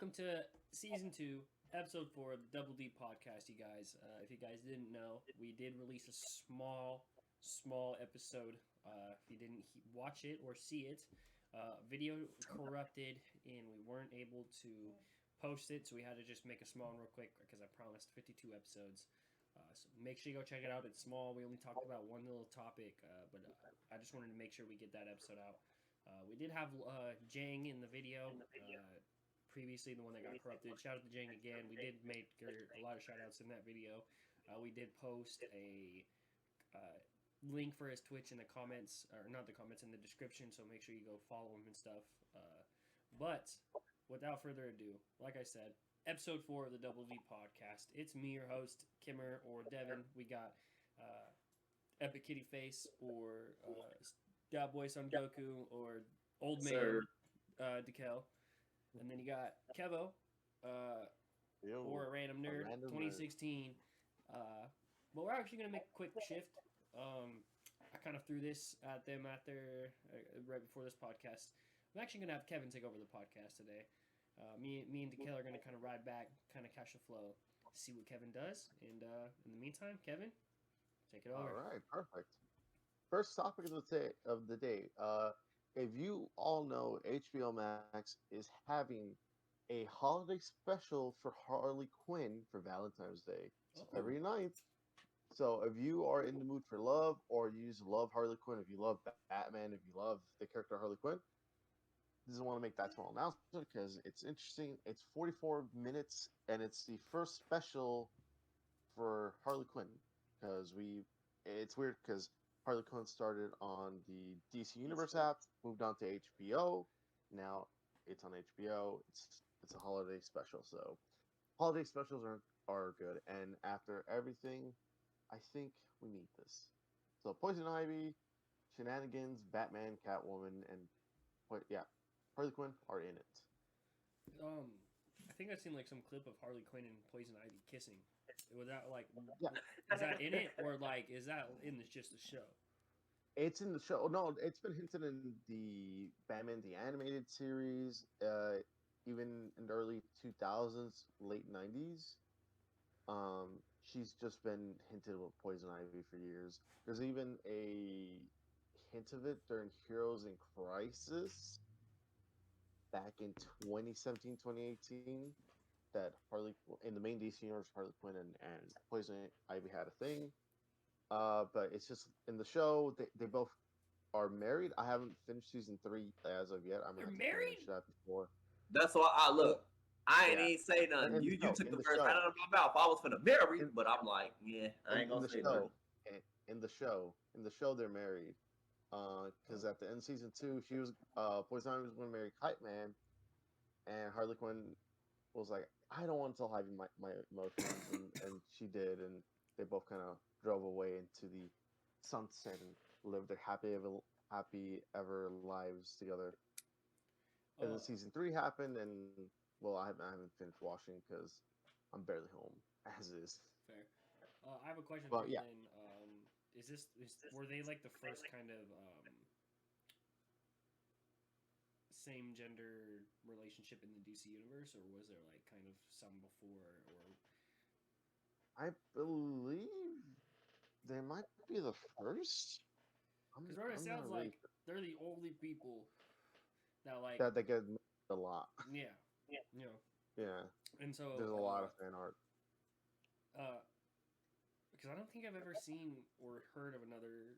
welcome to season 2, episode 4 of the Double D podcast, you guys. If you guys didn't know, we did release a small episode. If you didn't watch it or see it, video corrupted and we weren't able to post it, so we had to just make a small one real quick because I promised 52 episodes. So make sure you go check it out. It's small. We only talked about one little topic, but I just wanted to make sure we get that episode out. We did have Jang in the video. Previously, the one that got corrupted. Shout out to Jang again. We did make a lot of shout outs in that video. We did post a link for his Twitch in the comments, or not the comments, in the description, so make sure you go follow him and stuff. But without further ado, like I said, episode 4 of the Double V podcast. It's me, your host, Kimmer or Devin. We got Epic Kitty Face or Dad Boy Son Goku or Old Man Dekel. And then you got Kevo, or a random nerd, 2016. But we're actually going to make a quick shift. I kind of threw this at them right before this podcast. I'm actually going to have Kevin take over the podcast today. Me and Dekel are going to kind of ride back, kind of catch the flow, see what Kevin does. And in the meantime, Kevin, take it over. All right, perfect. First topic of the day. If you all know, HBO Max is having a holiday special for Harley Quinn for Valentine's Day. It's February 9th. So if you are in the mood for love, or you just love Harley Quinn, if you love Batman, if you love the character Harley Quinn, doesn't want to make that small announcement because it's interesting. It's 44 minutes, and it's the first special for Harley Quinn because it's weird because Harley Quinn started on the DC Universe app, moved on to HBO. Now it's on HBO. It's a holiday special, so holiday specials are good. And after everything, I think we need this. So Poison Ivy, Shenanigans, Batman, Catwoman, and Harley Quinn are in it. I think I've seen like some clip of Harley Quinn and Poison Ivy kissing. Was that is that in it, or is that in just the show? It's in the show. No, it's been hinted in the Batman the Animated Series, even in the early 2000s, late 90s. She's just been hinted with Poison Ivy for years. There's even a hint of it during Heroes in Crisis back in 2017, 2018. That Harley in the main DC universe, Harley Quinn and Poison Ivy had a thing. But it's just in the show they both are married. I haven't finished season 3 as of yet. I'm gonna have to finish that before. That's why I look. I ain't even say nothing. You took the first out of my mouth. I was finna marry, but I'm like, yeah, I ain't gonna say nothing. In the show, they're married. Because at the end of season 2, she was Poison Ivy was going to marry Kite Man, and Harley Quinn was like, I don't want to tell Ivy my emotions, and she did, and they both kind of drove away into the sunset and lived their happy ever lives together. And then season 3 happened, and well, I haven't finished watching because I'm barely home as is. Fair. I have a question for you. Then. Were they like the first kind of same gender relationship in the DC universe, or was there like kind of some before? Or I believe they might be the first. Because it sounds like they're the only people that they get a lot. Yeah. Yeah. And so there's a lot of fan art. Because I don't think I've ever seen or heard of another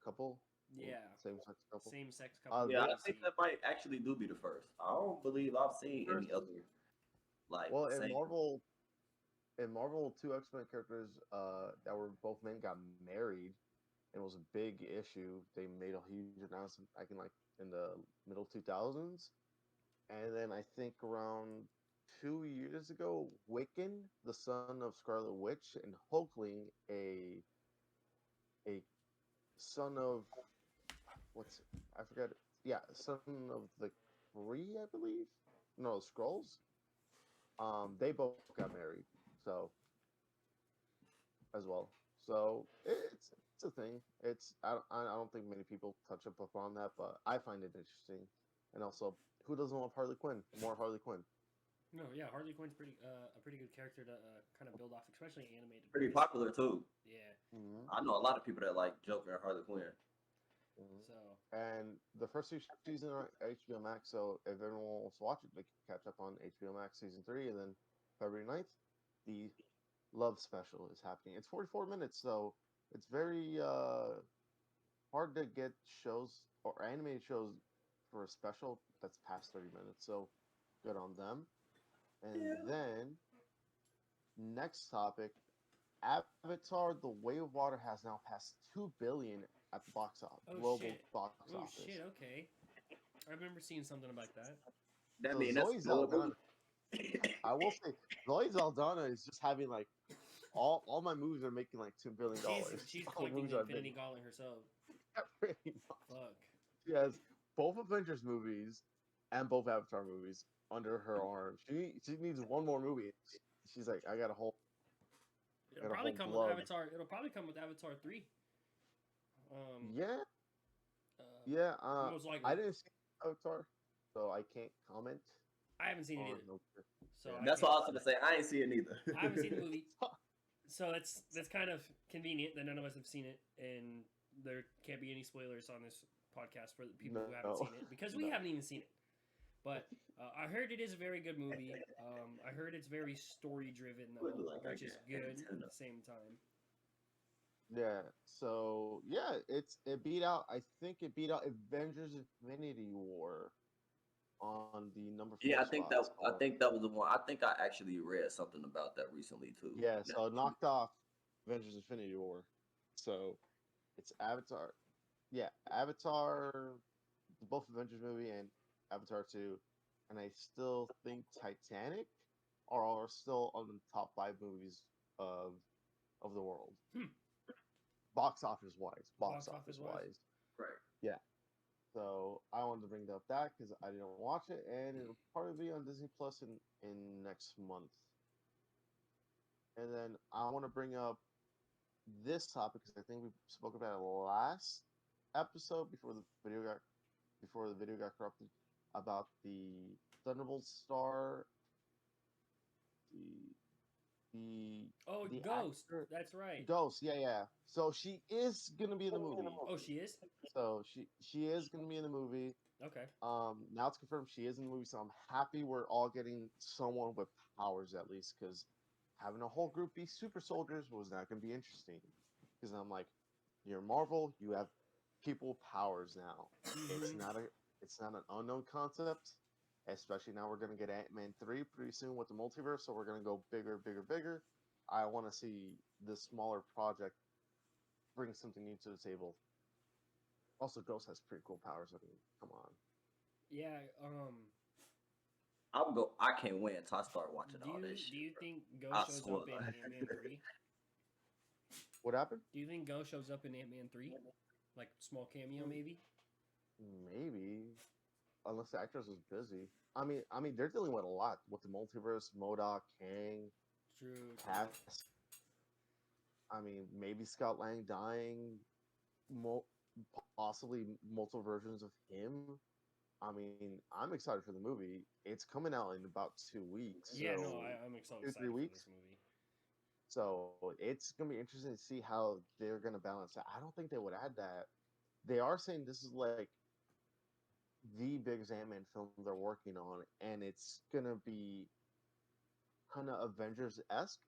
couple. Yeah. Same-sex couple. Same-sex couple. I think that might actually do be the first. I don't believe I've seen any other in Marvel, 2 X-Men characters that were both men got married. It was a big issue. They made a huge announcement back in the middle 2000s. And then I think around 2 years ago, Wiccan, the son of Scarlet Witch, and Hulkling, a son of I forgot. Yeah, son of the Kree, I believe. No, Skrulls. They both got married, so as well. So it's a thing. I don't think many people touch up upon that, but I find it interesting. And also, who doesn't want Harley Quinn? More Harley Quinn. No, yeah, Harley Quinn's a pretty good character to kind of build off, especially animated. Pretty movies. popular too. Yeah. Mm-hmm. I know a lot of people that like Joker and Harley Quinn. Mm-hmm. So. And the first two seasons are HBO Max, so if everyone wants to watch it, they can catch up on HBO Max season 3, and then February 9th, the Love Special is happening. It's 44 minutes, so it's very hard to get shows or animated shows for a special that's past 30 minutes. So good on them. And then next topic, Avatar: The Way of Water has now passed 2 billion at the box office, global box Oh office. shit! Okay, I remember seeing something about that. That So means Zoe that's Saldana. I will say Zoe Saldana is just having like all my movies are making like $2 billion. She's All the collecting movies are Infinity big. Gauntlet herself. Pretty much. Fuck. She has both Avengers movies and both Avatar movies under her arm. She needs one more movie. She's like, I got a whole. It'll probably come with Avatar. It'll probably come with Avatar 3. Yeah. Most likely. I didn't see Avatar, so I can't comment. I haven't seen it either. So that's what I was gonna say. I ain't seen it neither. I haven't seen the movie, so that's kind of convenient that none of us have seen it, and there can't be any spoilers on this podcast for the people who haven't seen it because we haven't even seen it. But I heard it is a very good movie. I heard it's very story driven though, which is good at the same time. Yeah. So yeah, it beat out. I think it beat out Avengers: Infinity War on the number 4 Yeah, spot. I think that was the one. I think I actually read something about that recently too. Yeah, so it knocked off Avengers: Infinity War. So it's Avatar. Yeah, Avatar, both Avengers movie and Avatar 2, and I still think Titanic are still on the top 5 movies of the world. Box office wise. Box office wise. Right. Yeah. So I wanted to bring up that because I didn't watch it, and it'll probably be on Disney Plus in next month. And then I want to bring up this topic because I think we spoke about it last episode before the video got corrupted about the Thunderbolt star, the Ghost. actor, That's right. Ghost. Yeah. So she is gonna be in the movie. Oh, she is. So she is gonna be in the movie. Okay. Now it's confirmed she is in the movie, so I'm happy we're all getting someone with powers at least, because having a whole group be super soldiers was not gonna be interesting. Because I'm like, you're Marvel, you have people with powers now. It's not an unknown concept. Especially now we're gonna get Ant-Man 3 pretty soon with the multiverse, so we're gonna go bigger. I want to see this smaller project bring something new to the table. Also, Ghost has pretty cool powers. I mean, come on. Yeah. I can't wait until I start watching all this shit. Do you think Ghost shows up in Ant-Man 3? What happened? Do you think Ghost shows up in Ant-Man 3? Like small cameo, maybe? Maybe, unless the actress was busy. I mean, they're dealing with a lot with the multiverse, MODOK, Kang, Cass. I mean, maybe Scott Lang dying, possibly multiple versions of him. I mean, I'm excited for the movie. It's coming out in about 2 weeks. Yeah, so no, I'm excited 3 weeks. for this movie. So it's gonna be interesting to see how they're gonna balance that. I don't think they would add that. They are saying this is like the biggest Ant-Man film they're working on, and it's gonna be kind of Avengers-esque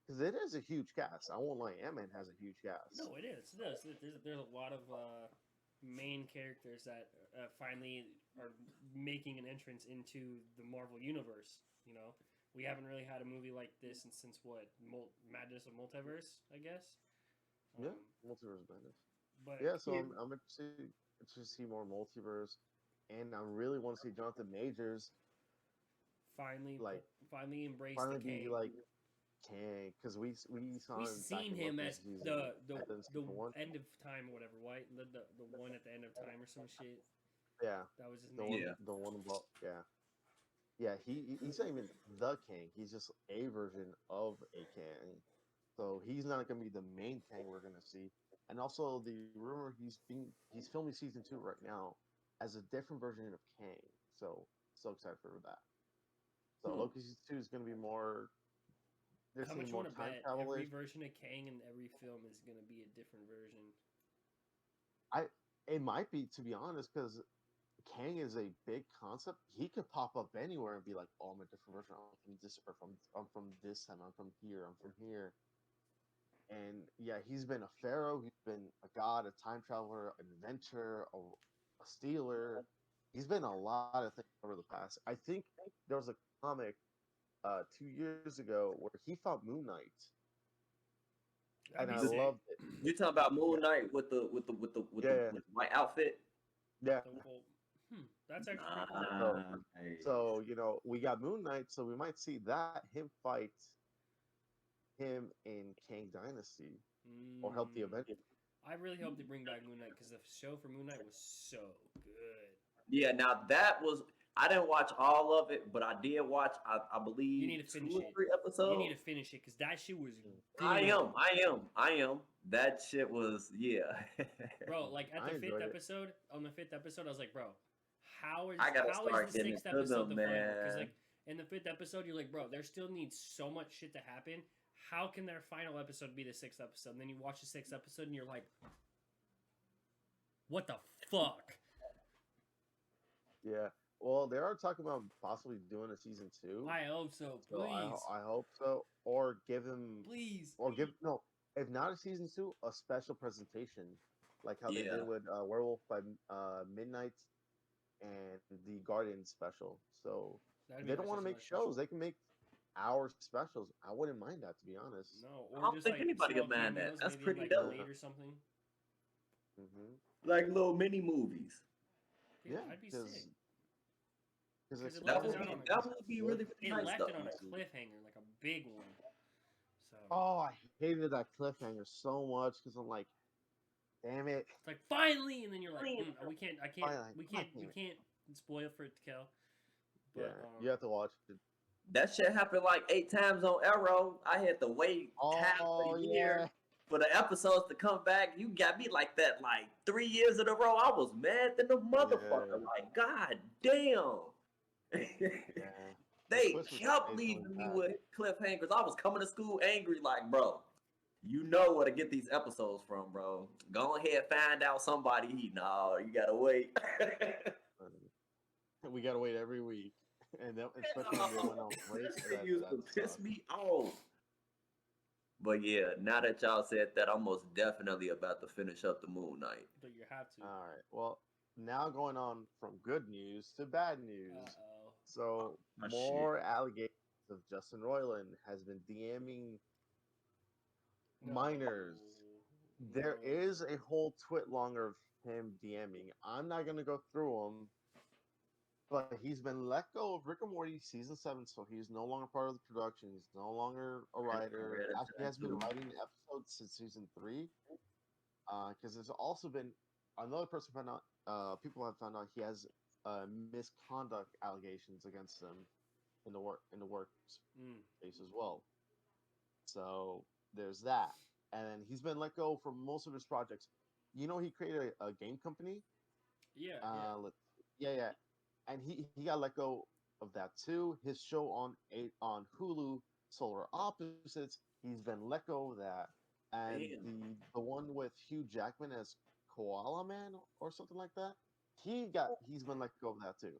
because it is a huge cast. I won't lie, Ant-Man has a huge cast. No, it is. There's a lot of main characters that finally are making an entrance into the Marvel universe. You know, we haven't really had a movie like this since what Madness of Multiverse, I guess. Yeah, Multiverse Madness. But yeah, so I'm interested to see more multiverse, and I really want to see Jonathan Majors finally embrace finally the Kang. be like Kang, because we saw we've him seen him at the end of time or whatever, right? The one at the end of time or some shit. Yeah, that was his name. The one about yeah. He's not even the Kang. He's just a version of a Kang. So he's not gonna be the main Kang we're gonna see. and also the rumor he's filming season 2 right now as a different version of Kang. So excited for that. So Loki season 2 is going to be more. They're How seeing much you more want to time bet travel. every version of Kang in every film is going to be a different version? It might be, to be honest, because Kang is a big concept. He could pop up anywhere and be like, "Oh, I'm a different version. I'm from this Earth. I'm from this time. I'm from here. I'm from here." And yeah, he's been a pharaoh. He's been a god, a time traveler, an inventor, a stealer. He's been a lot of things over the past. I think there was a comic 2 years ago where he fought Moon Knight, and I loved it. You talking about Moon Knight with the white outfit? Yeah. That's actually pretty cool. So we got Moon Knight, so we might see him fight him in Kang Dynasty, or help the Avengers. I really hope they bring back Moon Knight because the show for Moon Knight was so good. Yeah, now that was, I didn't watch all of it, but I did watch, I believe, you need to finish 2 or 3 episodes. You need to finish it because that shit was good. I am. That shit was, yeah. Bro, like at the fifth episode, I was like, bro, how is the sixth episode the final? Because like in the 5th episode, you're like, bro, there still needs so much shit to happen. How can their final episode be the 6th episode? And then you watch the 6th episode and you're like, what the fuck? Yeah. Well, they are talking about possibly doing a season 2. I hope so. Please. I hope so. Or give him. Please. Or give no. If not a season 2, a special presentation, like how they did with Werewolf by Midnight and the Guardian special. So they don't want to make shows. They can make hour specials. I wouldn't mind that, to be honest. No, I don't think anybody will mind that. That's pretty dope. Or something. Like little mini movies. Yeah, I'd be sick. Because that would be really nice. It left it on a cliffhanger, like a big one. So. Oh, I hated that cliffhanger so much because I'm like, damn it! It's like finally, and then you're like, we can't spoil for it to kill. But, yeah, you have to watch it. That shit happened like 8 times on Arrow. I had to wait half a year for the episodes to come back. You got me like that, like 3 years in a row. I was mad than the motherfucker. Like, god damn. They kept leaving me with cliffhangers. I was coming to school angry, like, bro, you know where to get these episodes from, bro. Go ahead, find out somebody. No, you gotta wait. We gotta wait every week, and then, especially when they went on break. It used to piss me off. But yeah, now that y'all said that, I'm most definitely about to finish up the Moon Knight. But you have to. All right. Well, now going on from good news to bad news. So more allegations of Justin Roiland has been DMing minors. There is a whole twit longer of him DMing. I'm not gonna go through them, but he's been let go of Rick and Morty season 7, so he's no longer part of the production. He's no longer a writer. Actually, he has been writing episodes since season 3. Because there's also been another person found out. People have found out he has misconduct allegations against him in the work space as well. So there's that, and he's been let go from most of his projects. He created a game company. Yeah. And he got let go of that too. His show on Hulu, Solar Opposites, he's been let go of that. And the one with Hugh Jackman as Koala Man or something like that, he's been let go of that too.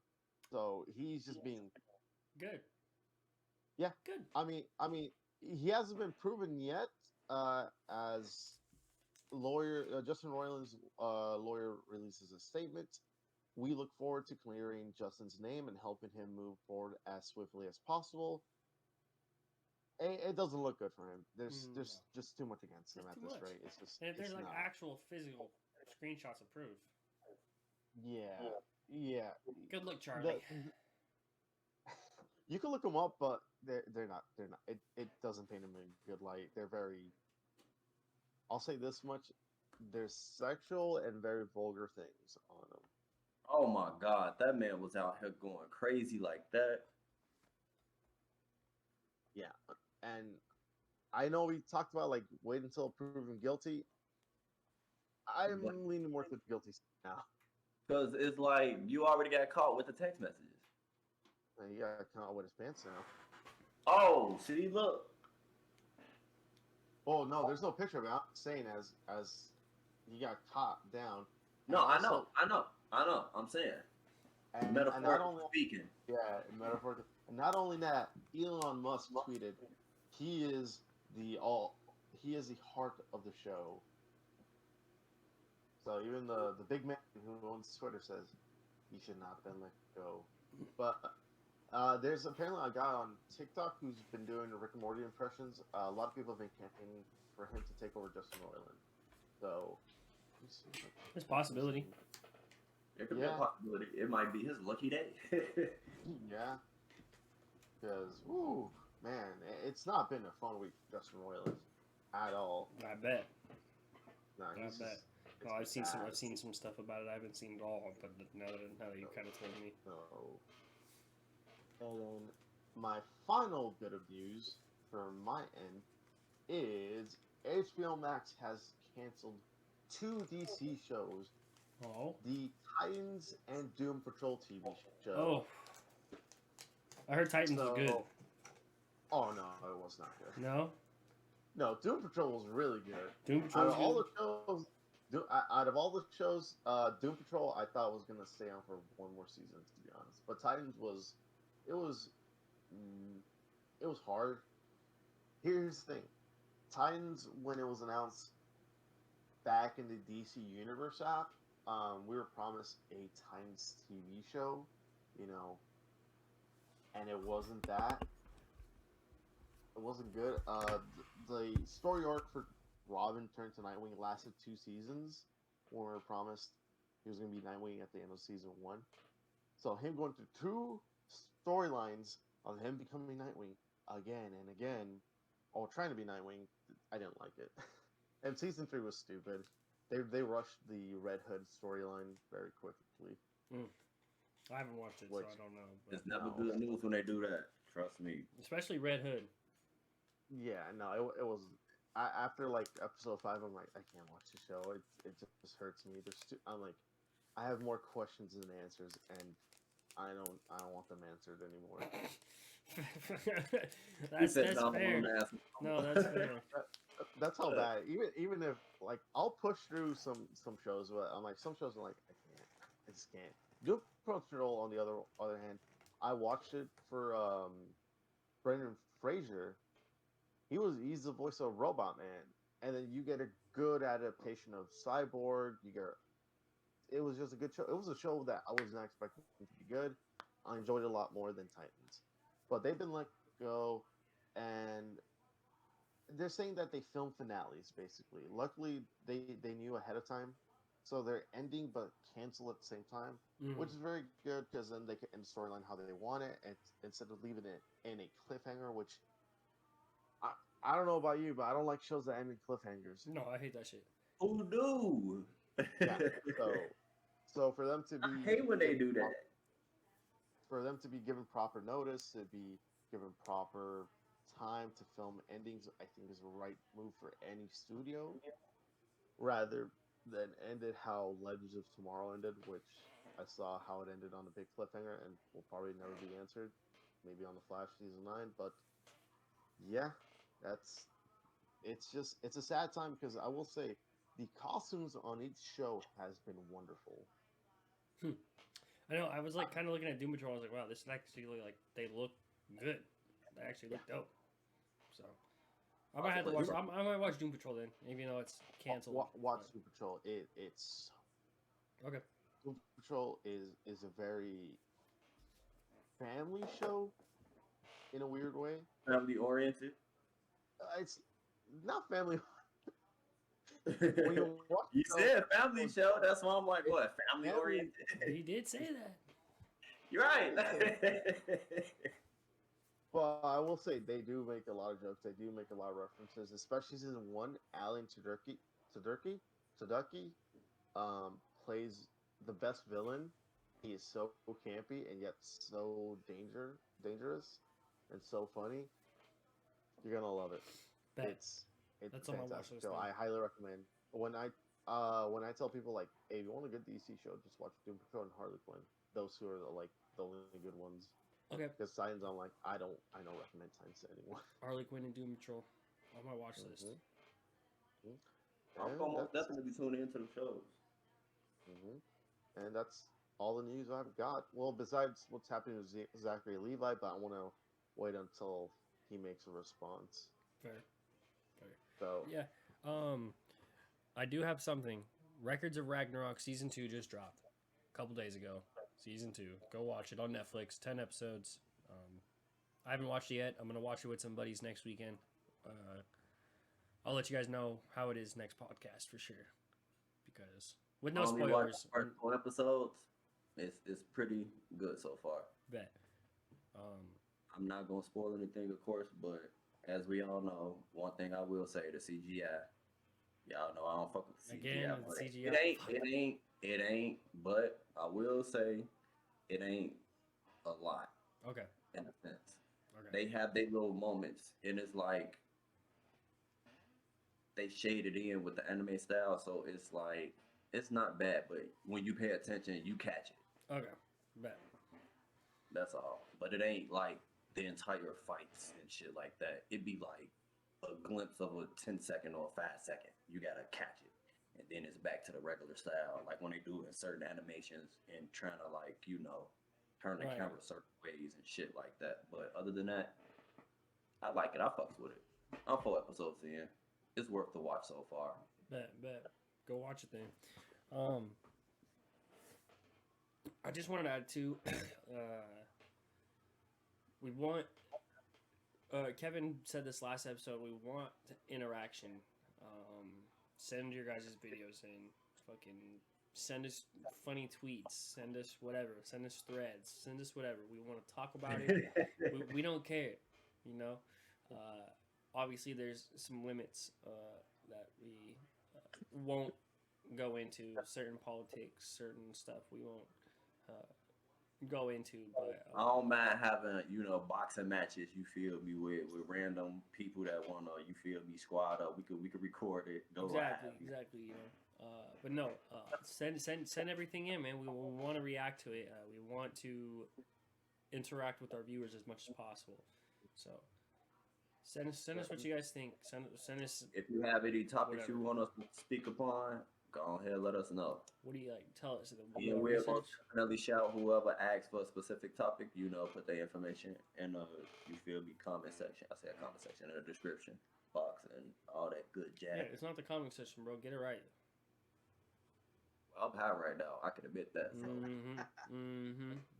So he's just being good. Yeah, good. I mean, he hasn't been proven yet as lawyer. Justin Roiland's lawyer releases a statement. We look forward to clearing Justin's name and helping him move forward as swiftly as possible. It doesn't look good for him. There's just too much against him at this rate. It's just there's like actual physical screenshots of proof. Yeah. Good luck, Charlie. You can look them up, but they're not. It doesn't paint them in a good light. They're very. I'll say this much: there's sexual and very vulgar things on them. Oh my God, that man was out here going crazy like that. Yeah, and I know we talked about like wait until proven guilty. I'm leaning more to the guilty now. Because it's like you already got caught with the text messages. You gotta come out with his pants now. Oh, see, look. Oh no, there's no picture of it. I'm saying as he got caught down. No, I know. I'm saying. Metaphorically speaking. Yeah, metaphorically. And not only that, Elon Musk tweeted, he is the heart of the show. So even the big man who owns Twitter says he should not have been let go. But there's apparently a guy on TikTok who's been doing Rick and Morty impressions. A lot of people have been campaigning for him to take over Justin Roiland. So there's a possibility. There could be a possibility. It might be his lucky day. Yeah. Because, woo, man, it's not been a fun week for Justin Roiland at all. I bet. No, I bet. Oh, I've seen some stuff about it. I haven't seen it all, but now that you kind of told me. No. And then my final bit of news from my end is HBO Max has canceled 2 DC shows. Oh. The Titans and Doom Patrol TV show. Oh. I heard Titans was good. Oh no, it was not good. No? No, Doom Patrol was really good. Doom Patrol was good? Out of all the shows, Doom Patrol I thought was gonna stay on for one more season, to be honest. But Titans was hard. Here's the thing. Titans, when it was announced back in the DC Universe app, we were promised a Titans TV show, and it wasn't that. It wasn't good. The story arc for Robin turned to Nightwing lasted 2 seasons. When we were promised he was going to be Nightwing at the end of season 1. So him going through 2 storylines of him becoming Nightwing again and again, or trying to be Nightwing, I didn't like it. And season 3 was stupid. They rushed the Red Hood storyline very quickly. I haven't watched it, so I don't know. But it's never good news when they do that. Trust me. Especially Red Hood. Yeah, no, it was. After like episode 5, I'm like, I can't watch the show. It just hurts me. I'm like, I have more questions than answers, and I don't want them answered anymore. that's fair. No, that's fair. That's how bad. Even if like I'll push through some shows, but I'm like some shows I'm like I just can't. Doom Patrol on the other hand, I watched it for Brendan Fraser. He's the voice of Robot Man, and then you get a good adaptation of Cyborg. It was just a good show. It was a show that I was not expecting to be good. I enjoyed it a lot more than Titans, but they've been let go, and they're saying that they film finales basically. Luckily, they knew ahead of time, so they're ending but cancel at the same time, which is very good because then they can end the storyline how they want it, and instead of leaving it in a cliffhanger, which I don't know about you, but I don't like shows that end in cliffhangers. No, I hate that shit. Who do? Yeah. So for them to be, I hate when they do that. For them to be given proper notice, to be given proper time to film endings, I think is the right move for any studio, rather than end it how Legends of Tomorrow ended, which I saw how it ended on a big cliffhanger and will probably never be answered. Maybe on the Flash season 9, but yeah. It's a sad time because I will say the costumes on each show has been wonderful. I know. I was like kind of looking at Doom Patrol. I was like, wow, this is actually like they look good. They actually look dope. So I might have to watch. I might watch Doom Patrol then, even though it's canceled. Watch Doom Patrol. It's okay. Doom Patrol is a very family show in a weird way. Family oriented. It's not family. You said family show. That's why I'm like, what? Family oriented. He did say that. You're right. But I will say they do make a lot of jokes. They do make a lot of references, especially season 1. Alan Tudyk plays the best villain. He is so campy and yet so dangerous and so funny. You're gonna love it. It's That's a fantastic show. I highly recommend. When I when I tell people like, hey, if you want a good DC show, just watch Doom Patrol and Harley Quinn. Those two are the only good ones. Okay. Because Titans, I'm like, I don't recommend Titans to anyone. Harley Quinn and Doom Patrol on my watch list. I'm almost definitely tuning into the shows. And that's all the news I've got. Well, besides what's happening with Zachary Levi, but I want to wait until he makes a response. Fair. So yeah, I do have something. Records of Ragnarok season 2 just dropped a couple days ago. Season 2, go watch it on Netflix. 10 episodes. I haven't watched it yet. I'm gonna watch it with some buddies next weekend. I'll let you guys know how it is next podcast for sure. Because with no spoilers, first 4 episodes, it's pretty good so far. Bet. I'm not gonna spoil anything, of course, but as we all know, one thing I will say: the CGI. Y'all know I don't fuck with the CGI. Again, the CGI. It ain't. But I will say, it ain't a lot. Okay. In a sense, okay. They have their little moments, and it's like they shade it in with the anime style, so it's like it's not bad. But when you pay attention, you catch it. Okay. Bet. That's all. But it ain't like the entire fights and shit like that. It'd be like a glimpse of a 10-second or a 5-second. You gotta catch it. And then it's back to the regular style. Like when they do it in certain animations and trying to like, turn the camera certain ways and shit like that. But other than that, I like it. I fucks with it. I'm 4 episodes in. It's worth the watch so far. Bet. Go watch it then. I just wanted to add too, we want, Kevin said this last episode, we want interaction. Send your guys' videos in. Fucking send us funny tweets. Send us whatever. Send us threads. Send us whatever. We want to talk about it. we don't care, you know? Obviously, there's some limits that we won't go into. Certain politics, certain stuff we won't go into. But I don't mind having, boxing matches, you feel me, with random people that want to, you feel me, squad up. We could record it. Exactly, you know. But no, send everything in, man. We want to react to it. We want to interact with our viewers as much as possible. So send us what you guys think. Send us. If you have any topics whatever you want us to speak upon, go ahead, let us know. What do you like? Tell us. Yeah, we'll most definitely shout whoever asks for a specific topic. Put their information in you feel me, comment section. I said comment section in the description box and all that good jazz. Yeah, it's not the comment section, bro. Get it right. I'm high right now. I can admit that. So.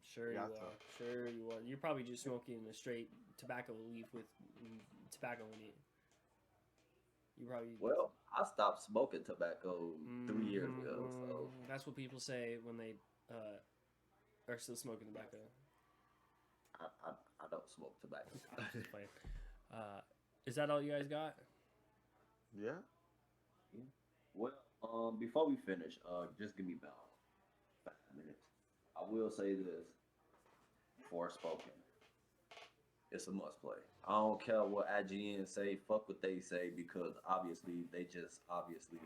Sure you are. You're probably just smoking a straight tobacco leaf with tobacco in it. You probably. Well, I stopped smoking tobacco 3 years ago. So that's what people say when they are still smoking tobacco. I don't smoke tobacco. Just playing. Is that all you guys got? Yeah. Well, before we finish, just give me about 5 minutes. I will say this: Forspoken. It's a must play. I don't care what IGN say, fuck what they say, because obviously they just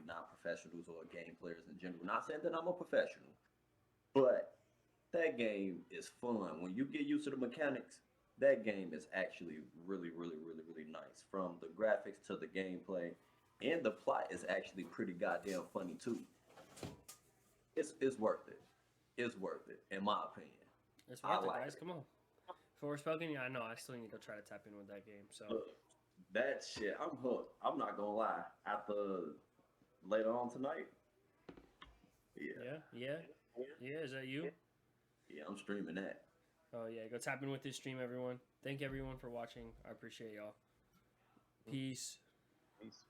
not professionals or game players in general. Not saying that I'm a professional, but that game is fun. When you get used to the mechanics, that game is actually really, really, really, really nice. From the graphics to the gameplay, and the plot is actually pretty goddamn funny too. It's worth it. It's worth it, in my opinion. It's worth it, guys. Come on. Forspoken, yeah, I know. I still need to try to tap in with that game. So that shit, I'm hooked. I'm not gonna lie. After later on tonight, yeah. Is that you? Yeah, I'm streaming that. Oh yeah, go tap in with this stream, everyone. Thank everyone for watching. I appreciate y'all. Peace. Peace.